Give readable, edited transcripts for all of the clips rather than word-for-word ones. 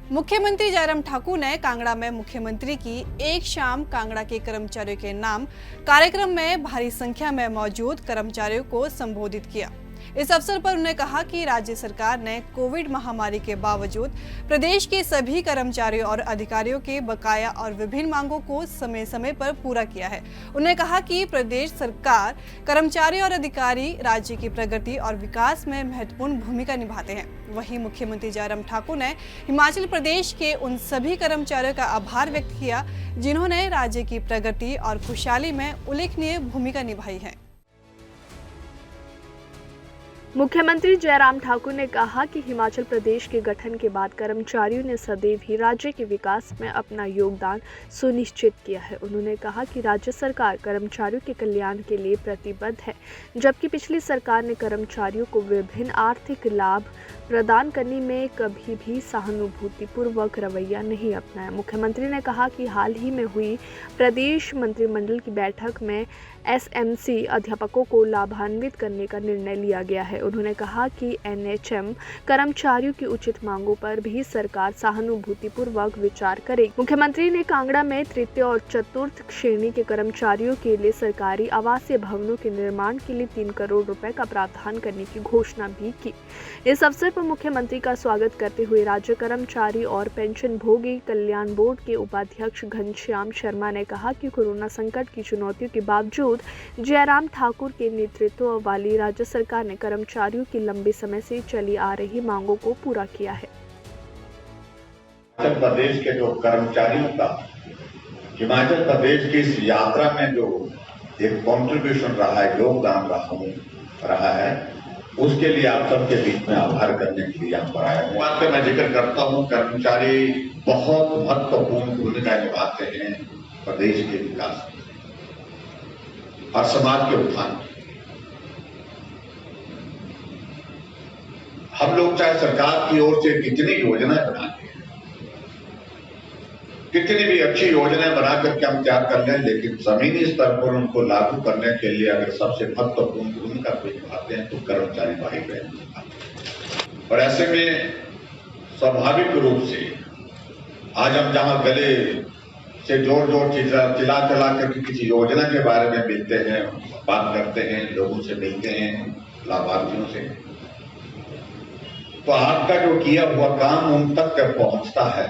मुख्यमंत्री जयराम ठाकुर ने कांगड़ा में मुख्यमंत्री की एक शाम कांगड़ा के कर्मचारियों के नाम कार्यक्रम में भारी संख्या में मौजूद कर्मचारियों को संबोधित किया। इस अवसर पर उन्होंने कहा कि राज्य सरकार ने कोविड महामारी के बावजूद प्रदेश के सभी कर्मचारियों और अधिकारियों के बकाया और विभिन्न मांगों को समय समय पर पूरा किया है। उन्होंने कहा कि प्रदेश सरकार, कर्मचारी और अधिकारी राज्य की प्रगति और विकास में महत्वपूर्ण भूमिका निभाते हैं। वहीं मुख्यमंत्री जयराम ठाकुर ने हिमाचल प्रदेश के उन सभी कर्मचारियों का आभार व्यक्त किया जिन्होंने राज्य की प्रगति और खुशहाली में उल्लेखनीय भूमिका निभाई है। मुख्यमंत्री जयराम ठाकुर ने कहा कि हिमाचल प्रदेश के गठन के बाद कर्मचारियों ने सदैव ही राज्य के विकास में अपना योगदान सुनिश्चित किया है। उन्होंने कहा कि राज्य सरकार कर्मचारियों के कल्याण के लिए प्रतिबद्ध है, जबकि पिछली सरकार ने कर्मचारियों को विभिन्न आर्थिक लाभ प्रदान करने में कभी भी सहानुभूतिपूर्वक रवैया नहीं अपनाया। मुख्यमंत्री ने कहा कि हाल ही में हुई प्रदेश मंत्रिमंडल की बैठक में एसएमसी अध्यापकों को लाभान्वित करने का निर्णय लिया गया है। उन्होंने कहा कि एनएचएम कर्मचारियों की उचित मांगों पर भी सरकार सहानुभूतिपूर्वक विचार करेगी। मुख्यमंत्री ने कांगड़ा में तृतीय और चतुर्थ श्रेणी के कर्मचारियों के लिए सरकारी आवासीय भवनों के निर्माण के लिए 3 करोड़ रुपए का प्रावधान करने की घोषणा भी की। इस अवसर पर मुख्यमंत्री का स्वागत करते हुए राज्य कर्मचारी और पेंशन भोगी कल्याण बोर्ड के उपाध्यक्ष घनश्याम शर्मा ने कहा कि कोरोना संकट की चुनौतियों के बावजूद जयराम ठाकुर के नेतृत्व वाली राज्य सरकार ने कर्मचारियों की लंबे समय से चली आ रही मांगों को पूरा किया है। हिमाचल प्रदेश के जो कर्मचारियों का हिमाचल प्रदेश की इस यात्रा में जो एक कंट्रीब्यूशन रहा है, योगदान रहा है, उसके लिए आप सबके बीच में आभार करने के लिए यहाँ पर आया हूँ। बात पे मैं जिक्र करता हूँ, कर्मचारी बहुत महत्वपूर्ण भूमिका निभाते हैं प्रदेश के विकास में और समाज के उत्थान में। हम लोग चाहे सरकार की ओर से कितनी योजनाएं बना लें, कितनी भी अच्छी योजनाएं बना करके हम तैयार कर लें, लेकिन जमीनी स्तर पर उनको लागू करने के लिए अगर सबसे महत्वपूर्ण भूमिका कोई निभाते हैं तो कर्मचारी भाई बहन निभाते हैं। और ऐसे में स्वाभाविक रूप से आज हम जहां गले से जोर चिल्ला करके किसी योजना के बारे में मिलते हैं, बात करते हैं, लोगों से मिलते हैं, लाभार्थियों से, तो आपका जो किया हुआ काम उन तक पहुंचता है।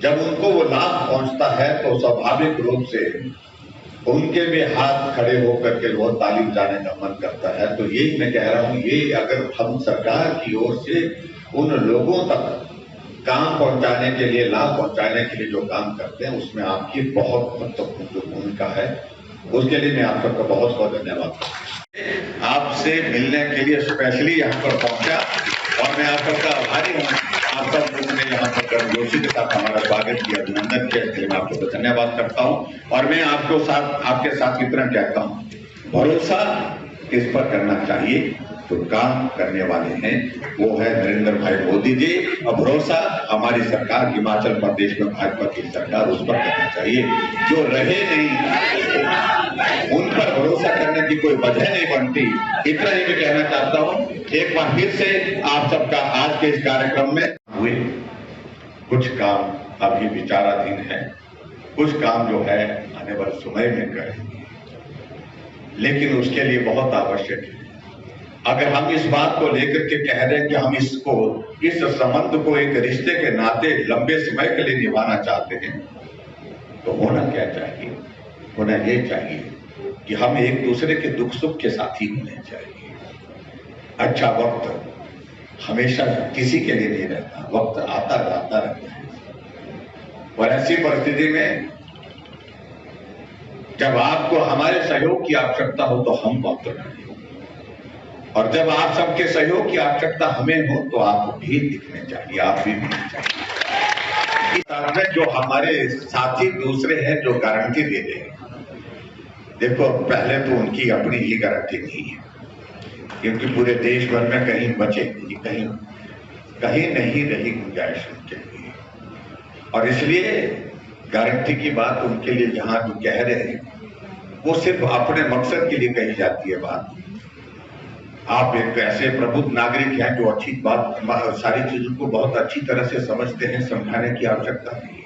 जब उनको वो लाभ पहुंचता है तो स्वाभाविक रूप से उनके भी हाथ खड़े होकर के वो ताली बजाने का मन करता है। तो यही मैं कह रहा हूं, ये अगर हम सरकार की ओर से उन लोगों तक काम पहुंचाने के लिए, लाभ पहुंचाने के लिए जो काम करते हैं, उसमें आपकी बहुत महत्वपूर्ण भूमिका है। उसके लिए मैं आप सबका बहुत बहुत धन्यवाद। आपसे मिलने के लिए स्पेशली यहाँ पर पहुंचा और मैं आप सबका आभारी हूँ। आप सब लोगों ने यहाँ पर गर्मजोशी के साथ हमारा स्वागत किया, अभिनंदन किया, इसके लिए मैं आपको धन्यवाद करता हूँ। और मैं आपके साथ इतना कहता हूँ, भरोसा किस पर करना चाहिए? जो काम करने वाले हैं वो है नरेंद्र भाई मोदी जी, और भरोसा हमारी सरकार हिमाचल प्रदेश में भाजपा की सरकार, उस पर करना चाहिए। जो रहे नहीं उन पर भरोसा करने की कोई वजह नहीं बनती। इतना ही मैं कहना चाहता हूँ। एक बार फिर से आप सबका आज के इस कार्यक्रम में हुए कुछ काम अभी विचाराधीन है, कुछ काम जो है आने वाले समय में करेंगे, लेकिन उसके लिए बहुत आवश्यक है। अगर हम इस बात को लेकर के कह रहे हैं कि हम इस संबंध को एक रिश्ते के नाते लंबे समय के लिए निभाना चाहते हैं, तो होना क्या चाहिए? होना ये चाहिए कि हम एक दूसरे के दुख सुख के साथी होने चाहिए। अच्छा वक्त हमेशा किसी के लिए नहीं रहता, वक्त आता जाता रहता है। और ऐसी परिस्थिति में जब आपको हमारे सहयोग की आवश्यकता हो तो हम वक्त रहें, और जब आप सबके सहयोग की आवश्यकता हमें हो तो आप भी दिखने चाहिए, आप भी दिखने चाहिए। इस साथ में जो हमारे साथी दूसरे हैं जो गारंटी दे रहे हैं, देखो पहले तो उनकी अपनी ही गारंटी नहीं है, क्योंकि पूरे देश भर में कहीं बचे नहीं, कहीं नहीं रही गुंजाइश उनके लिए। और इसलिए गारंटी की बात उनके लिए जहां जो कह रहे हैं वो सिर्फ अपने मकसद के लिए कही जाती है बात। आप एक ऐसे प्रबुद्ध नागरिक हैं जो अच्छी बात, सारी चीजों को बहुत अच्छी तरह से समझते हैं, समझाने की आवश्यकता नहीं है।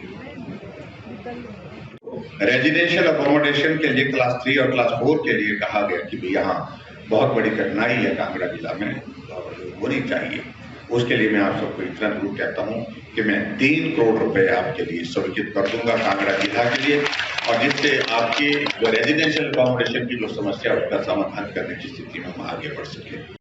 रेजिडेंशियल अकोमोडेशन के लिए क्लास 3 और क्लास 4 के लिए कहा गया कि भाई यहाँ बहुत बड़ी कठिनाई है कांगड़ा जिला में और होनी चाहिए। उसके लिए मैं आप सबको इतना जरूर कहता हूँ कि मैं 3 करोड़ रुपए आपके लिए स्वीकृत कर दूंगा कांगड़ा जिला के लिए, और जिससे आपकी जो रेजिडेंशियल अकोमोडेशन की जो समस्या है उसका समाधान करने की स्थिति में हम आगे बढ़ सके।